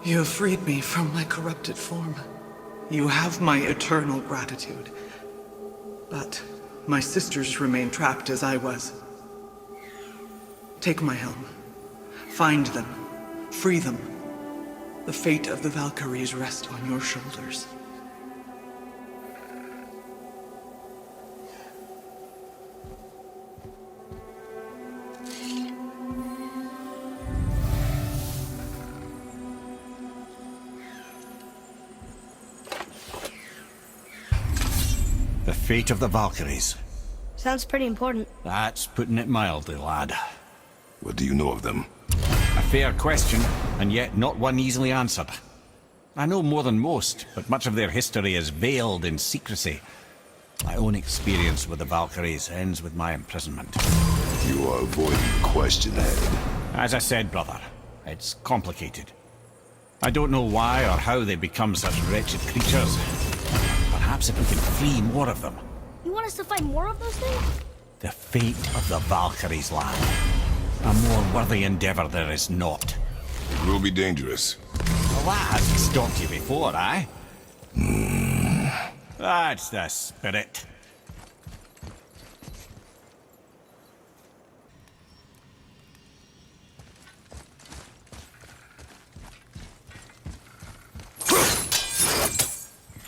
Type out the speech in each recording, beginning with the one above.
You have freed me from my corrupted form. You have my eternal gratitude. But my sisters remain trapped as I was. Take my helm. Find them. Free them. The fate of the Valkyries rests on your shoulders. The fate of the Valkyries. Sounds pretty important. That's putting it mildly, lad. What do you know of them? A fair question, and yet not one easily answered. I know more than most, but much of their history is veiled in secrecy. My own experience with the Valkyries ends with my imprisonment. You are avoiding the question, Head. As I said, brother, it's complicated. I don't know why or how they become such wretched creatures. Perhaps if we can free more of them. You want us to fight more of those things? The fate of the Valkyries, lad. A more worthy endeavor there is not. It will be dangerous. Well, that hasn't stopped you before, eh? That's the spirit.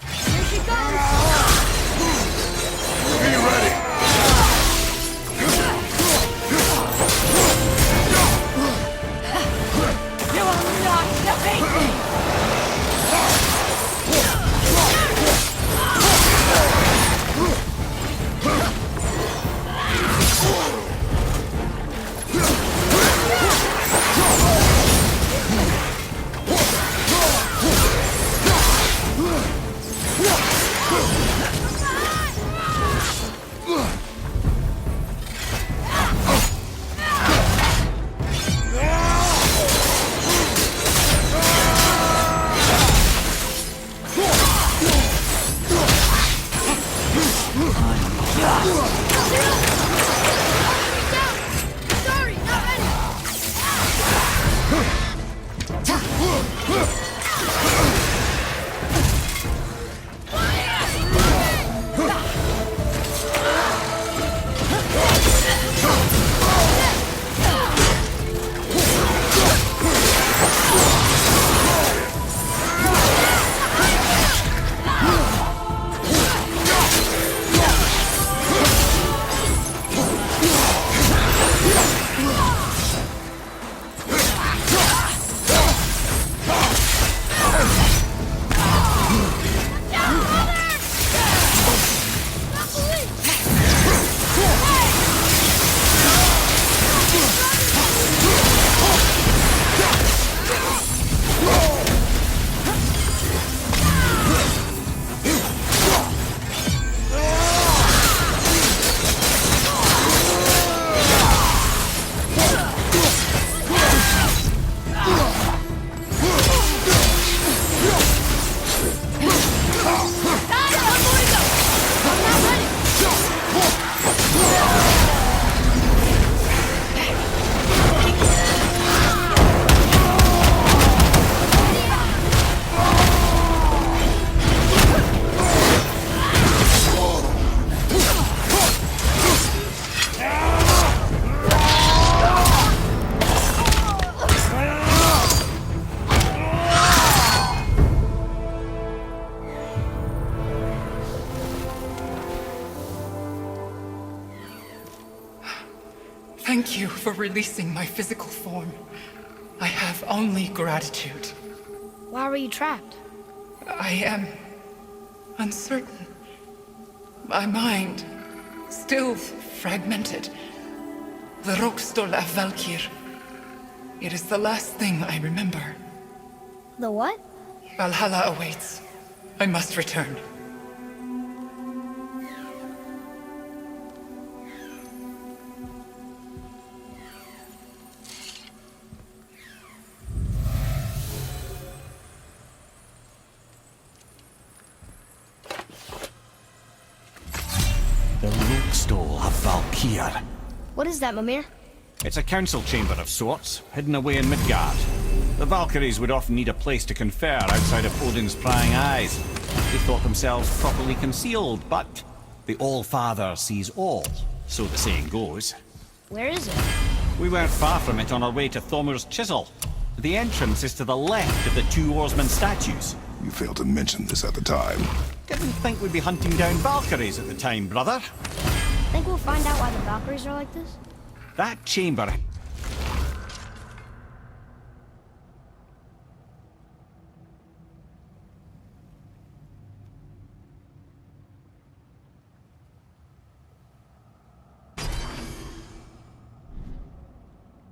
Here she comes! Be ready! You will not defeat me! Sorry, not ready! Thank you for releasing my physical form. I have only gratitude. Why were you trapped? I am uncertain. My mind still fragmented. The Rokstol of Valkyr. It is the last thing I remember. The what? Valhalla awaits. I must return. The Rokstol of Valkyr. What is that, Mimir? It's a council chamber of sorts, hidden away in Midgard. The Valkyries would often need a place to confer outside of Odin's prying eyes. They thought themselves properly concealed, but the All-Father sees all, so the saying goes. Where is it? We weren't far from it on our way to Thormur's Chisel. The entrance is to the left of the two oarsmen statues. You failed to mention this at the time. Didn't think we'd be hunting down Valkyries at the time, brother. Think we'll find out why the Valkyries are like this? That chamber...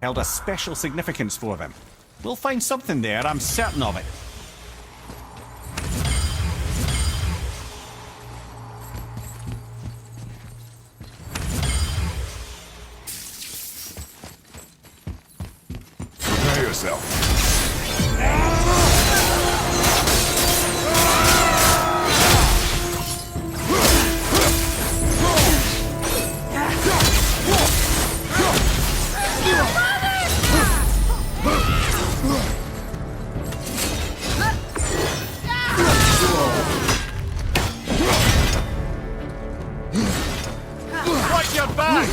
held a special significance for them. We'll find something there, I'm certain of it. Prepare yourself. Watch your back!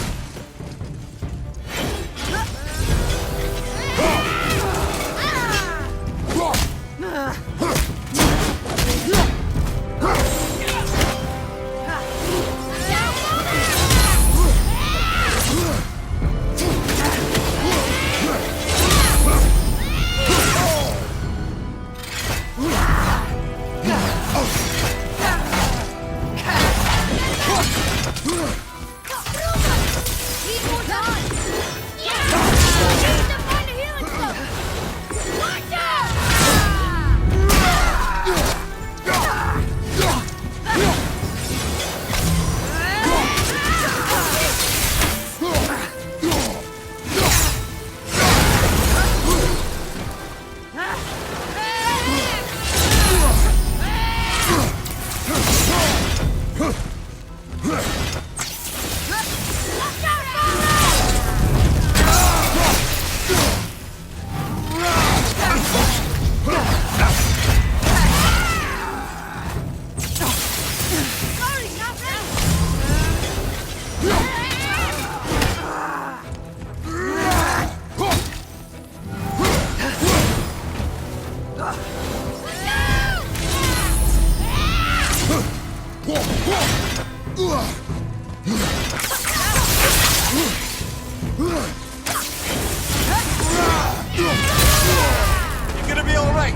You're gonna be all right.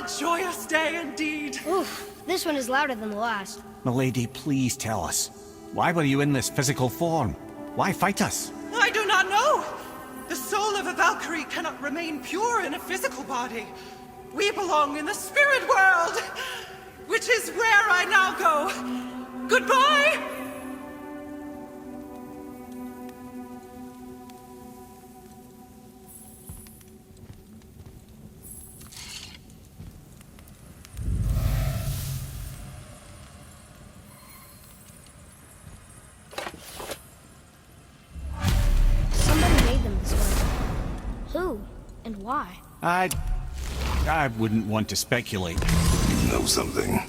a joyous day indeed. Oof, this one is louder than the last. Milady, please tell us. Why were you in this physical form? Why fight us? I do not know. The soul of a Valkyrie cannot remain pure in a physical body. We belong in the spirit world, which is where I now go. Goodbye! Somebody made them this way. Who? And why? I wouldn't want to speculate. You know something.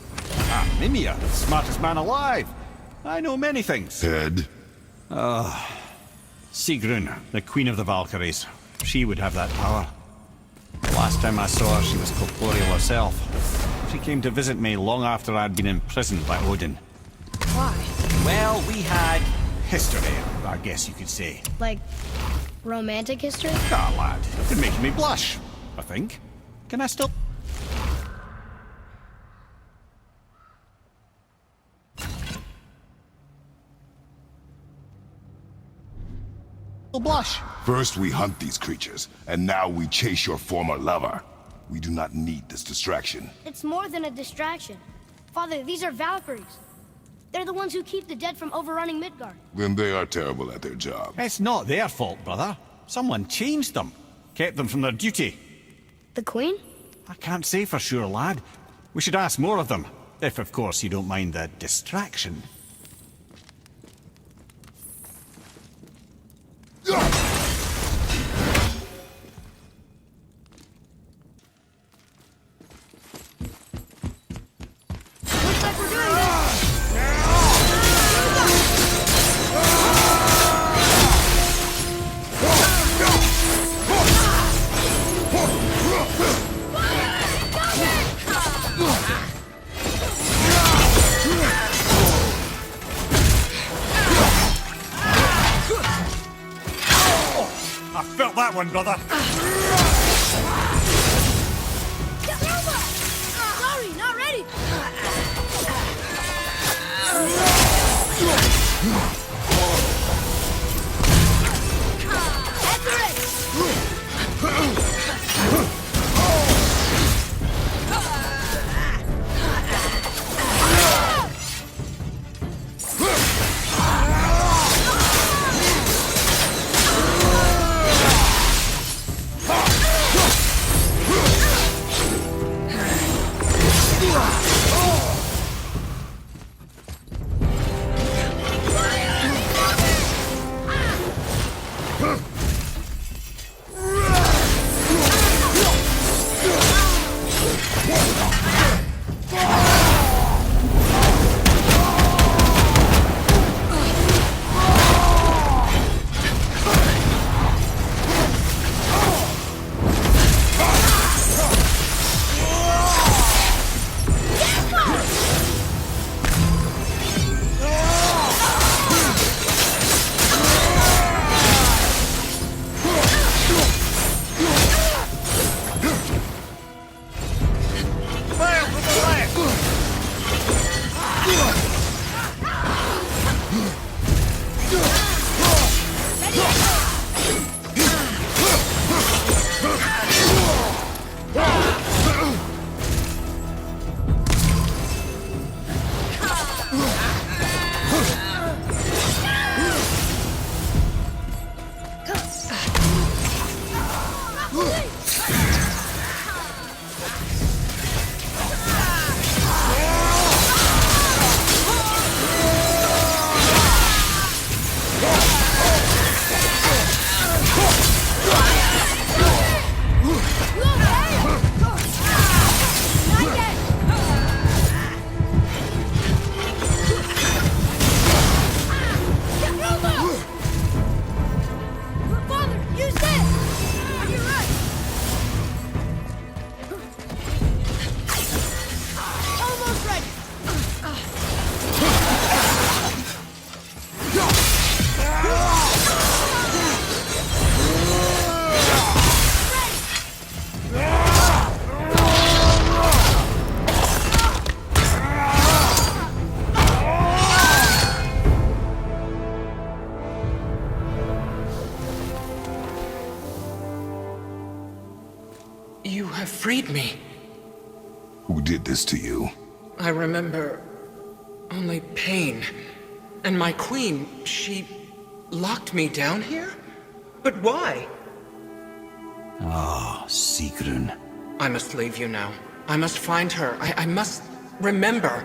Mimir, smartest man alive. I know many things. Head? Sigrun, the Queen of the Valkyries. She would have that power. Last time I saw her, she was corporeal herself. She came to visit me long after I'd been imprisoned by Odin. Why? Well, we had history, I guess you could say. Like, romantic history? Ah, lad, you're making me blush, I think. Can I still... blush? First we hunt these creatures, and now we chase your former lover. We do not need this distraction. It's more than a distraction. Father, these are Valkyries. They're the ones who keep the dead from overrunning Midgard. Then they are terrible at their job. It's not their fault, brother. Someone changed them. Kept them from their duty. The Queen? I can't say for sure, lad. We should ask more of them. If, of course, you don't mind the distraction. Looks like we're doing this! I felt that one, brother. Sorry, not ready! You have freed me. Who did this to you? I remember only pain. And my queen, she locked me down here? But why? Ah, Sigrun. I must leave you now. I must find her. I must remember.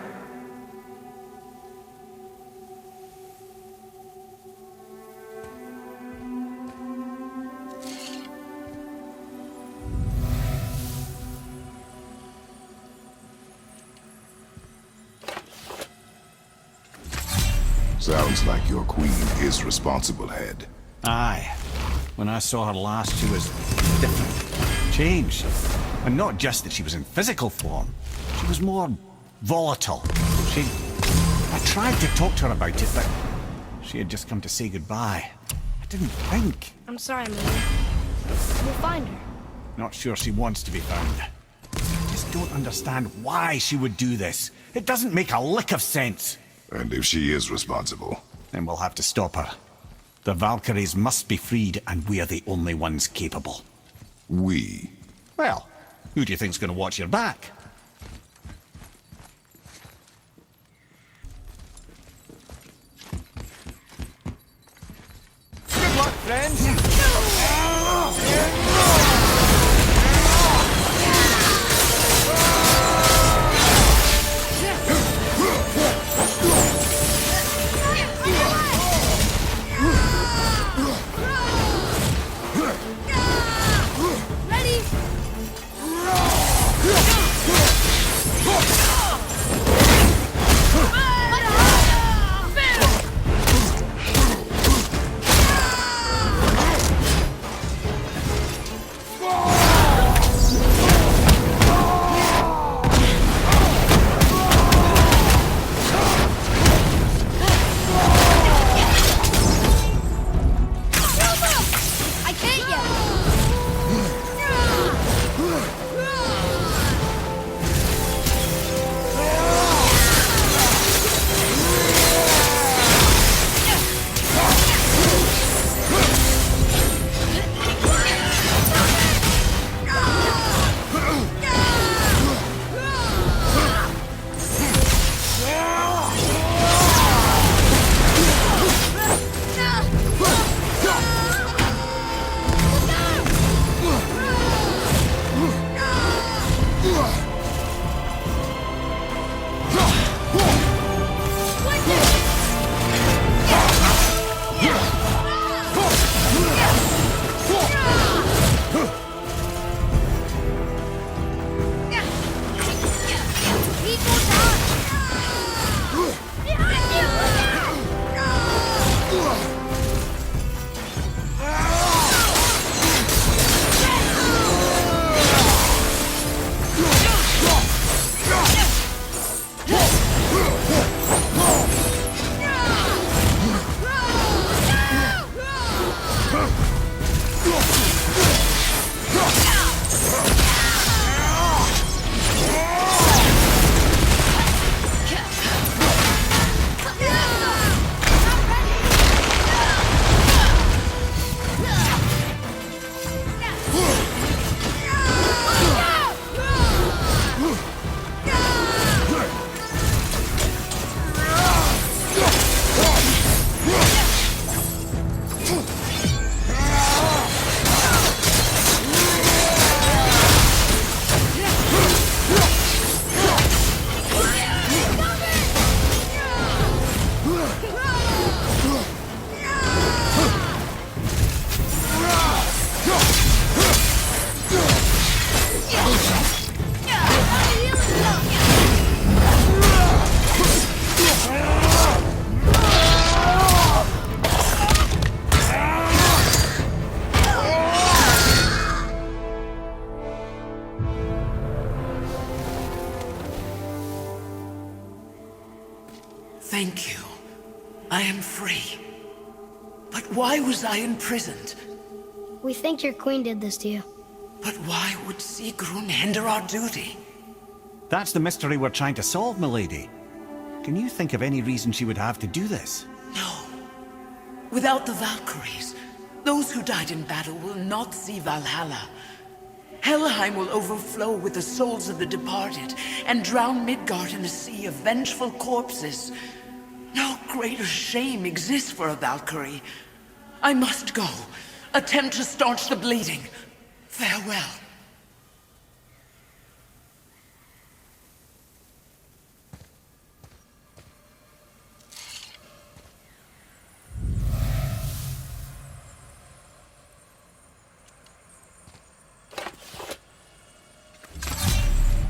Sounds like your queen is responsible, Head. Aye. When I saw her last, she was different. Changed. And not just that she was in physical form. She was more volatile. I tried to talk to her about it, but she had just come to say goodbye. I didn't think. I'm sorry, Amelia. We'll find her. Not sure she wants to be found. I just don't understand why she would do this. It doesn't make a lick of sense. And if she is responsible? Then we'll have to stop her. The Valkyries must be freed, and we're the only ones capable. We? Well, who do you think's going to watch your back? Good luck, friends! Thank you. I am free. But why was I imprisoned? We think your queen did this to you. But why would Sigrun hinder our duty? That's the mystery we're trying to solve, milady. Can you think of any reason she would have to do this? No. Without the Valkyries, those who died in battle will not see Valhalla. Helheim will overflow with the souls of the departed and drown Midgard in a sea of vengeful corpses. No greater shame exists for a Valkyrie. I must go. Attempt to staunch the bleeding. Farewell.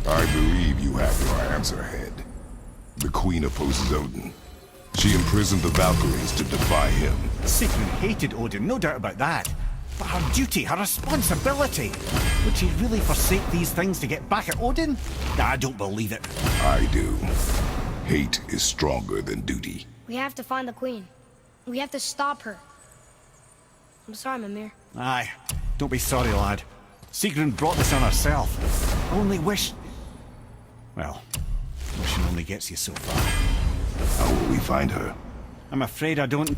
I believe you have your answer, Head. The Queen opposes Odin. She imprisoned the Valkyries to defy him. Sigrun hated Odin, no doubt about that. But her duty, her responsibility. Would she really forsake these things to get back at Odin? I don't believe it. I do. Hate is stronger than duty. We have to find the Queen. We have to stop her. I'm sorry, Mimir. Aye, don't be sorry, lad. Sigrun brought this on herself. Only wish... Well, wishing only gets you so far. How will we find her? I'm afraid I don't...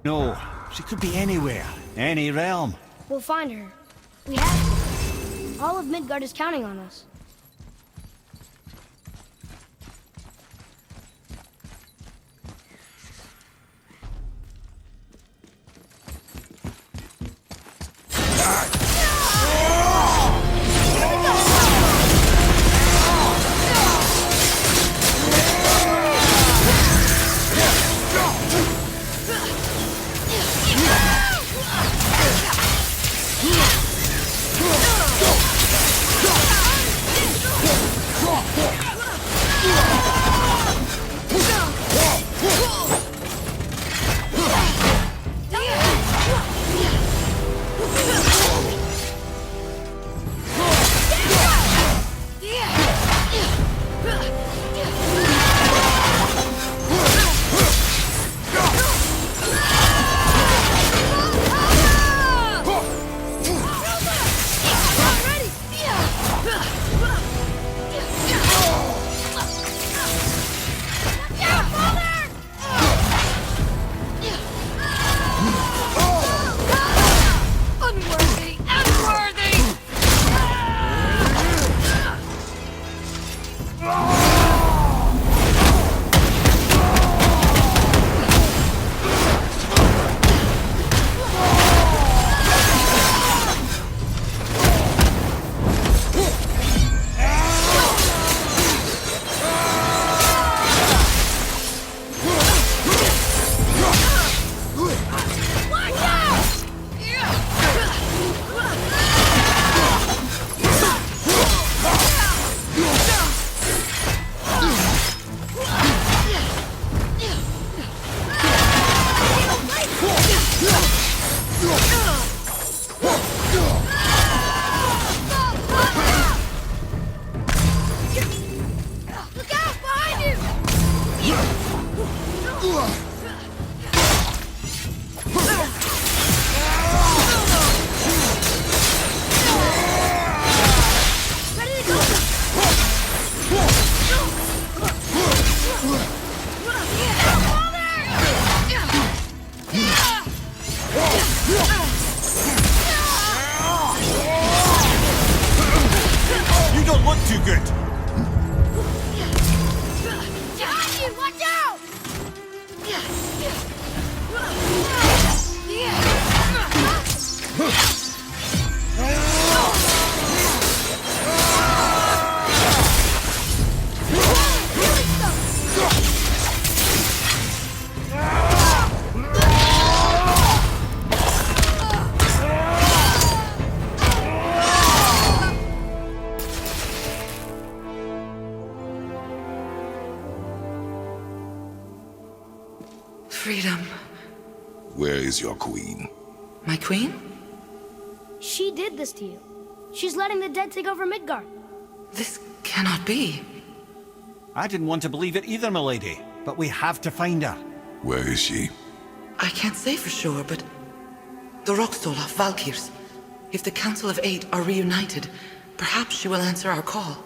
No, she could be anywhere, any realm. We'll find her. We have to. All of Midgard is counting on us. Freedom. Where is your queen? My queen? She did this to you. She's letting the dead take over Midgard. This cannot be. I didn't want to believe it either, milady. But we have to find her. Where is she? I can't say for sure, but... the Rockstola, Valkyries. If the Council of Eight are reunited, perhaps she will answer our call.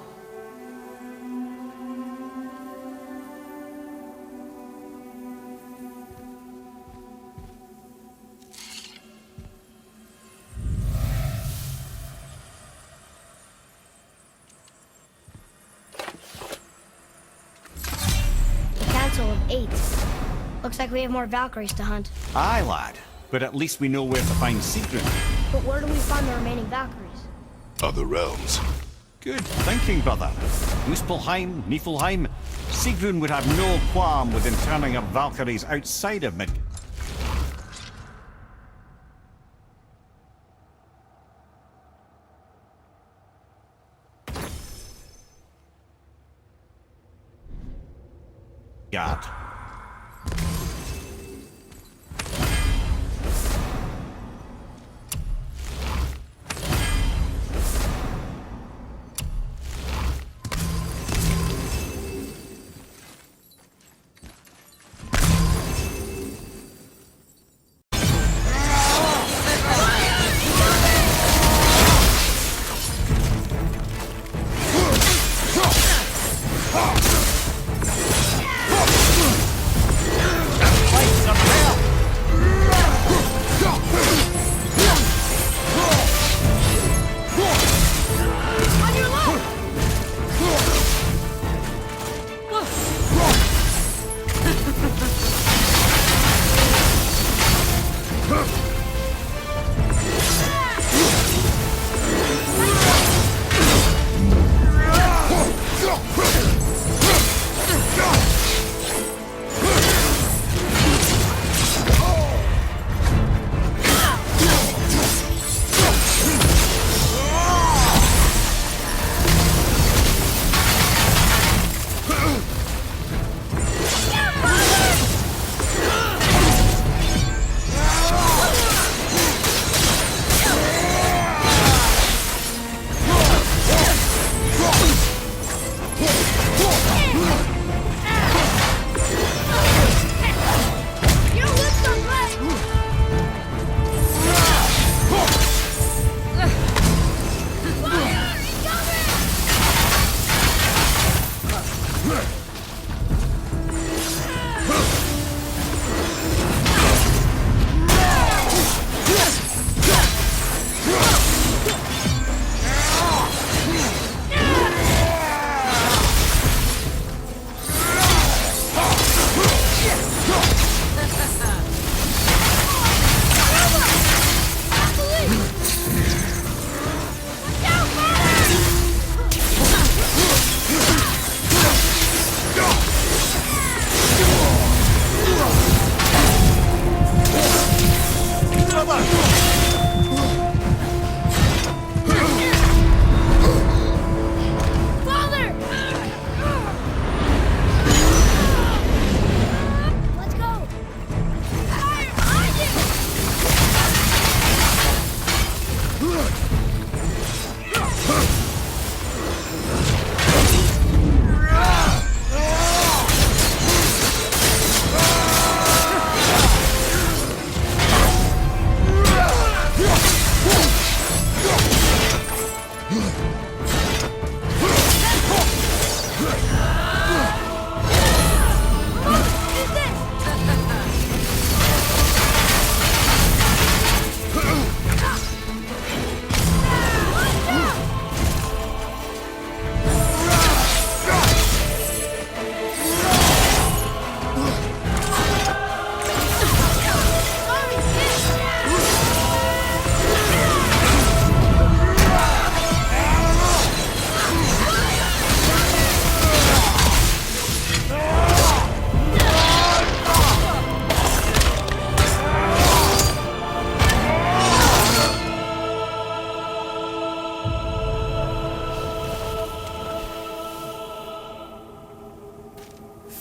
8. Looks like we have more Valkyries to hunt. Aye, lad. But at least we know where to find Sigrun. But where do we find the remaining Valkyries? Other realms. Good thinking, brother. Muspelheim, Niflheim. Sigrun would have no qualm with interning her Valkyries outside of Midgard.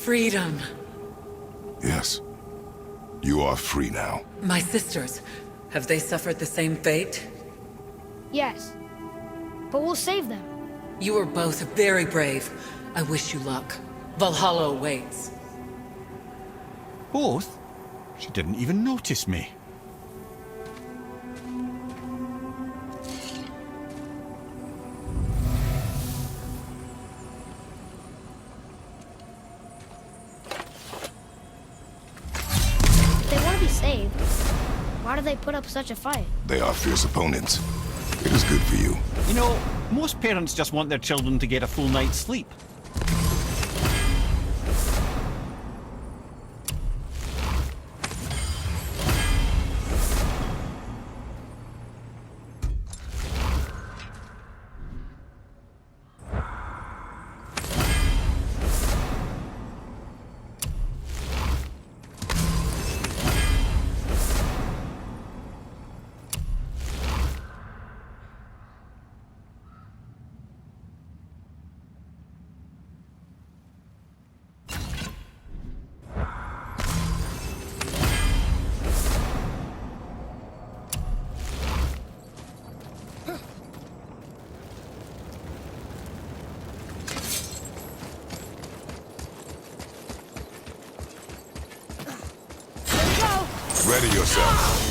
Freedom. Yes. You are free now. My sisters, have they suffered the same fate? Yes. But we'll save them. You are both very brave. I wish you luck. Valhalla awaits. Both? She didn't even notice me. Saved. Why do they put up such a fight? They are fierce opponents. It is good for you. You know, most parents just want their children to get a full night's sleep. Ready yourself.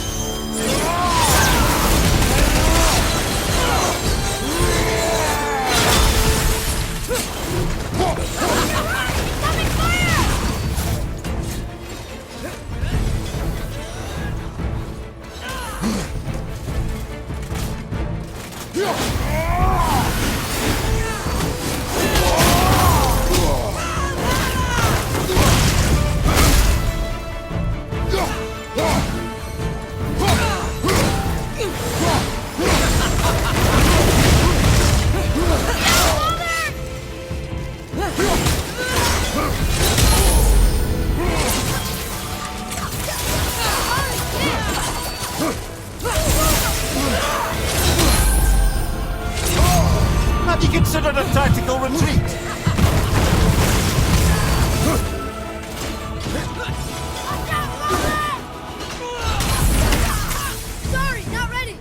Have you considered a tactical retreat? Sorry, not ready.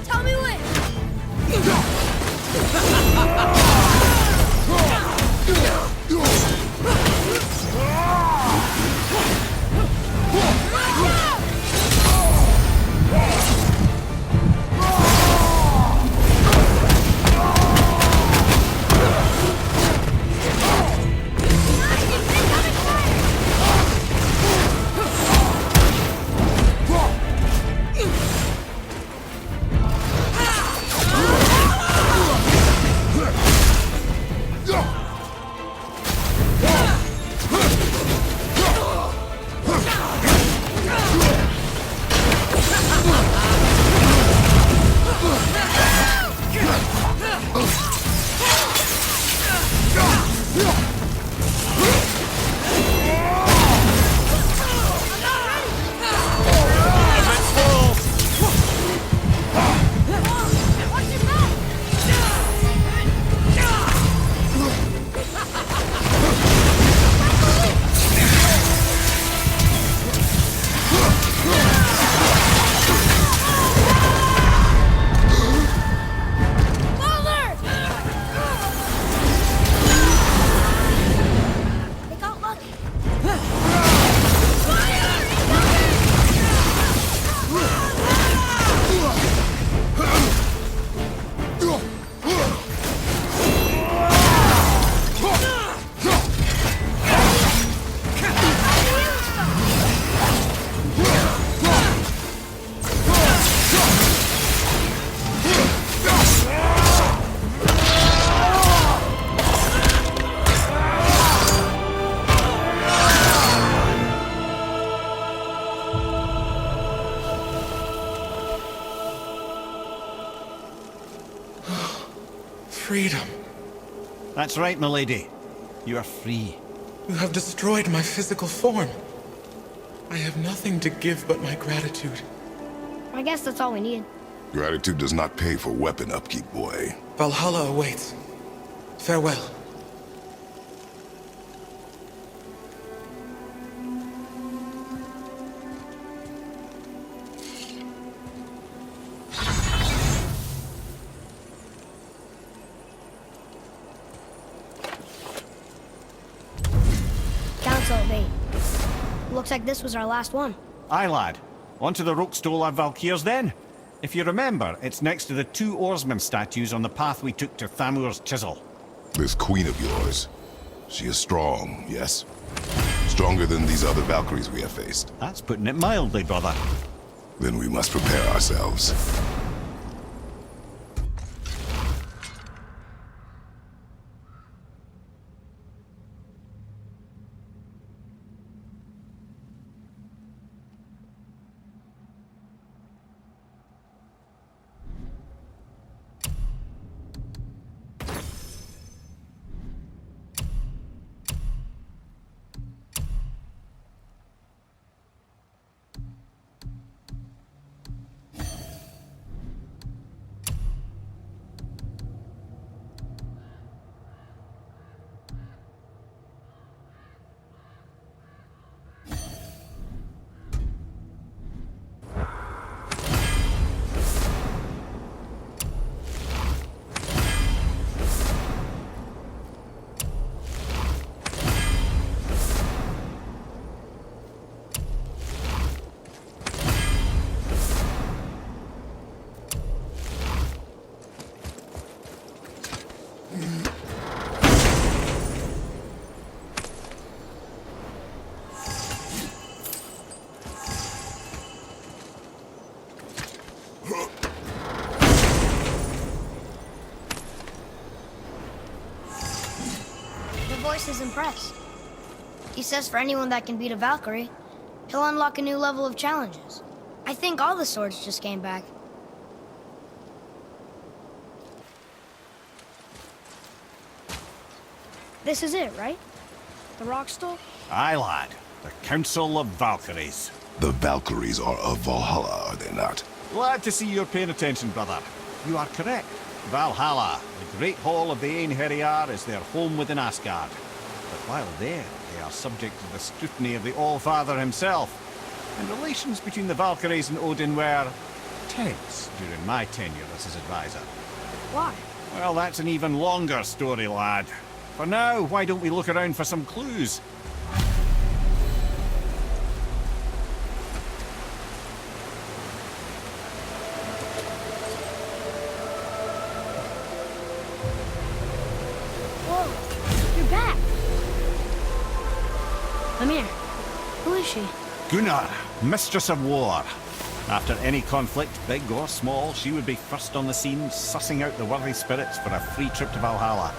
Tell me when. Freedom. That's right, milady. You are free. You have destroyed my physical form. I have nothing to give but my gratitude. I guess that's all we need. Gratitude does not pay for weapon upkeep, boy. Valhalla awaits. Farewell. Council of 8. Looks like this was our last one. Aye, lad. On to the Rokestola Valkyries then. If you remember, it's next to the two oarsmen statues on the path we took to Thamur's chisel. This queen of yours, she is strong, yes? Stronger than these other Valkyries we have faced. That's putting it mildly, brother. Then we must prepare ourselves. voice is impressed. He says for anyone that can beat a Valkyrie, he'll unlock a new level of challenges. I think all the swords just came back. This is it, right? The rock stool? Aye, lad. The Council of Valkyries. The Valkyries are of Valhalla, are they not? Glad to see you're paying attention, brother. You are correct. Valhalla, the great hall of the Einherjar, is their home within Asgard. But while there, they are subject to the scrutiny of the All-Father himself. And relations between the Valkyries and Odin were tense during my tenure as his advisor. Why? Well, that's an even longer story, lad. For now, why don't we look around for some clues? Whoa, you're back. Come here. Who is she? Gunnar, Mistress of War. After any conflict, big or small, she would be first on the scene, sussing out the worthy spirits for a free trip to Valhalla.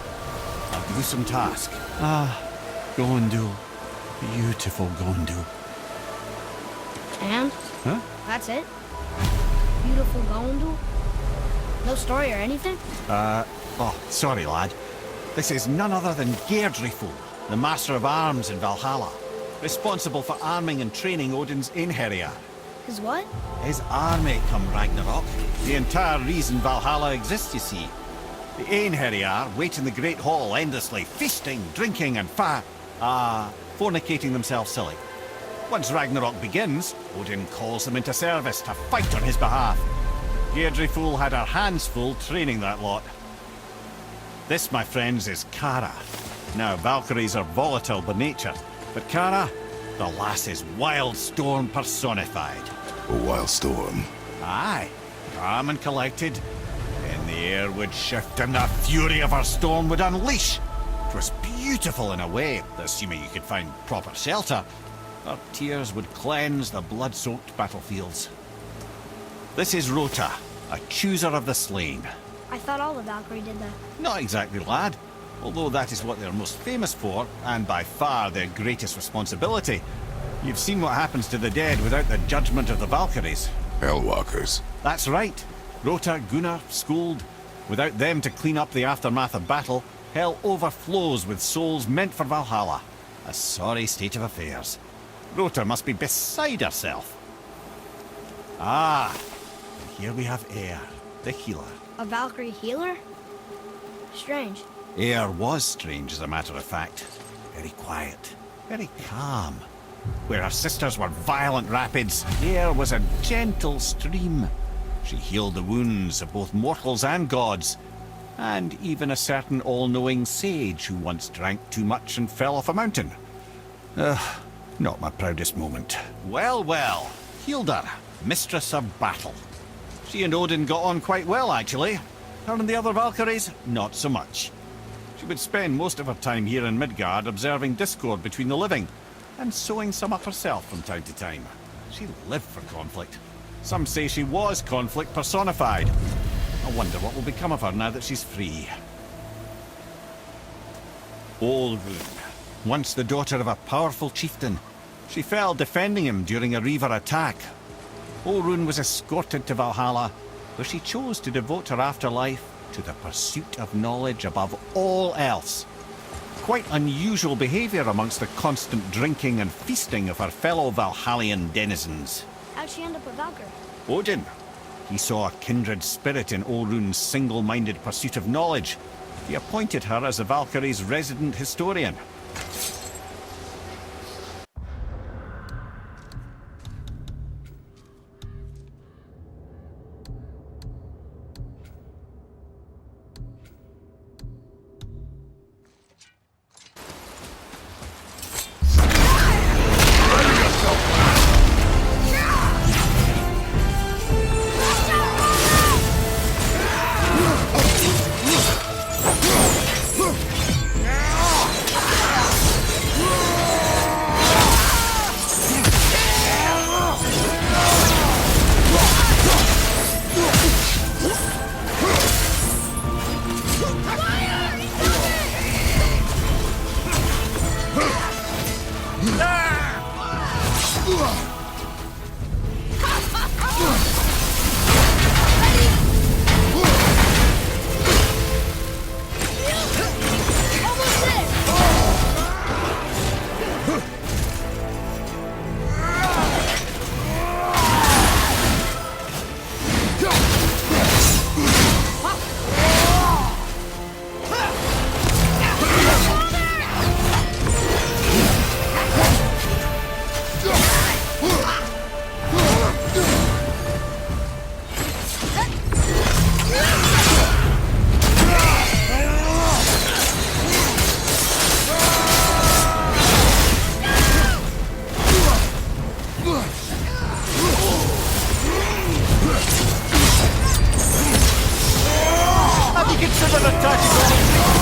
A gruesome task. Gondul. Beautiful Gondul. And? Huh? That's it? Beautiful Gondul? No story or anything? Oh, sorry, lad. This is none other than Geirdriful, the Master of Arms in Valhalla, responsible for arming and training Odin's Einherjar. His what? His army come Ragnarok. The entire reason Valhalla exists, you see. The Einherjar wait in the Great Hall endlessly, feasting, drinking, and fornicating themselves silly. Once Ragnarok begins, Odin calls them into service to fight on his behalf. Geirdriful had her hands full training that lot. This, my friends, is Kara. Now, Valkyries are volatile by nature, but Kara, the lass is wild storm personified. A wild storm. Aye, calm and collected. Then the air would shift and the fury of her storm would unleash. It was beautiful in a way, assuming you could find proper shelter. Her tears would cleanse the blood-soaked battlefields. This is Rota, a chooser of the slain. I thought all the Valkyrie did that. Not exactly, lad. Although that is what they're most famous for, and by far their greatest responsibility. You've seen what happens to the dead without the judgment of the Valkyries. Hellwalkers. That's right. Rota, Gunnar, Skuld. Without them to clean up the aftermath of battle, hell overflows with souls meant for Valhalla. A sorry state of affairs. Rota must be beside herself. Ah, and here we have Eir, the healer. A Valkyrie healer? Strange. Eir was strange, as a matter of fact. Very quiet, very calm. Where her sisters were violent rapids, Eir was a gentle stream. She healed the wounds of both mortals and gods, and even a certain all-knowing sage who once drank too much and fell off a mountain. Not my proudest moment. Well, well, Hildr, Mistress of Battle. She and Odin got on quite well, actually. Her and the other Valkyries, not so much. She would spend most of her time here in Midgard observing discord between the living, and sewing some up herself from time to time. She lived for conflict. Some say she was conflict personified. I wonder what will become of her now that she's free. Olrun, once the daughter of a powerful chieftain. She fell defending him during a Reaver attack. Olrun was escorted to Valhalla, where she chose to devote her afterlife to the pursuit of knowledge above all else. Quite unusual behavior amongst the constant drinking and feasting of her fellow Valhallian denizens. How'd she end up a Valkyrie? Odin. He saw a kindred spirit in Olrun's single-minded pursuit of knowledge. He appointed her as the Valkyrie's resident historian. Consider attacking all.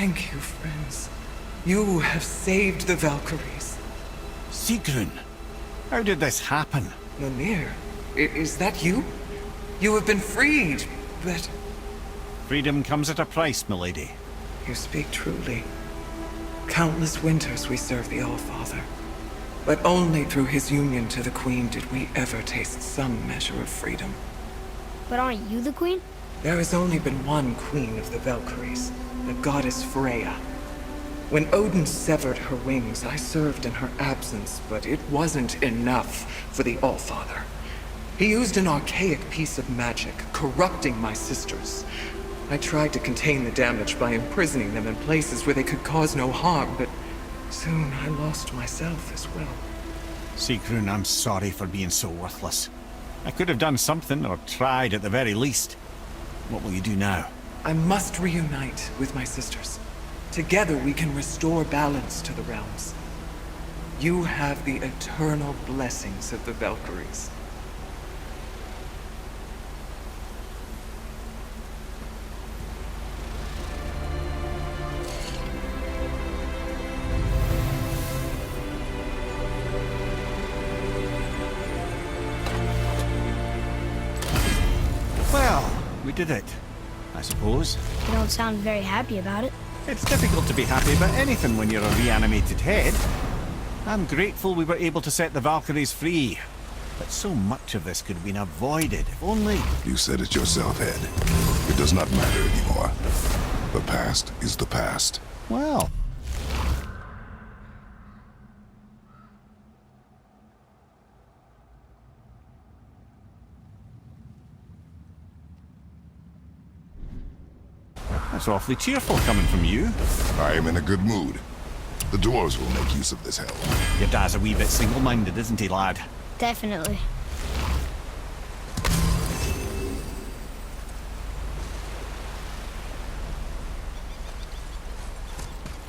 Thank you, friends. You have saved the Valkyries. Sigrun, how did this happen? Mimir, is that you? You have been freed, but... Freedom comes at a price, milady. You speak truly. Countless winters we served the All-Father. But only through his union to the Queen did we ever taste some measure of freedom. But aren't you the queen? There has only been one Queen of the Valkyries, the goddess Freya. When Odin severed her wings, I served in her absence, but it wasn't enough for the All-Father. He used an archaic piece of magic, corrupting my sisters. I tried to contain the damage by imprisoning them in places where they could cause no harm, but soon I lost myself as well. Sigrun, I'm sorry for being so worthless. I could have done something, or tried at the very least. What will you do now? I must reunite with my sisters. Together we can restore balance to the realms. You have the eternal blessings of the Valkyries. Well, we did it, I suppose. You don't sound very happy about it. It's difficult to be happy about anything when you're a reanimated head. I'm grateful we were able to set the Valkyries free. But so much of this could have been avoided, if only... You said it yourself, Head. It does not matter anymore. The past is the past. Well... That's awfully cheerful coming from you. I am in a good mood. The dwarves will make use of this hell. Your dad's a wee bit single-minded, isn't he, lad? Definitely.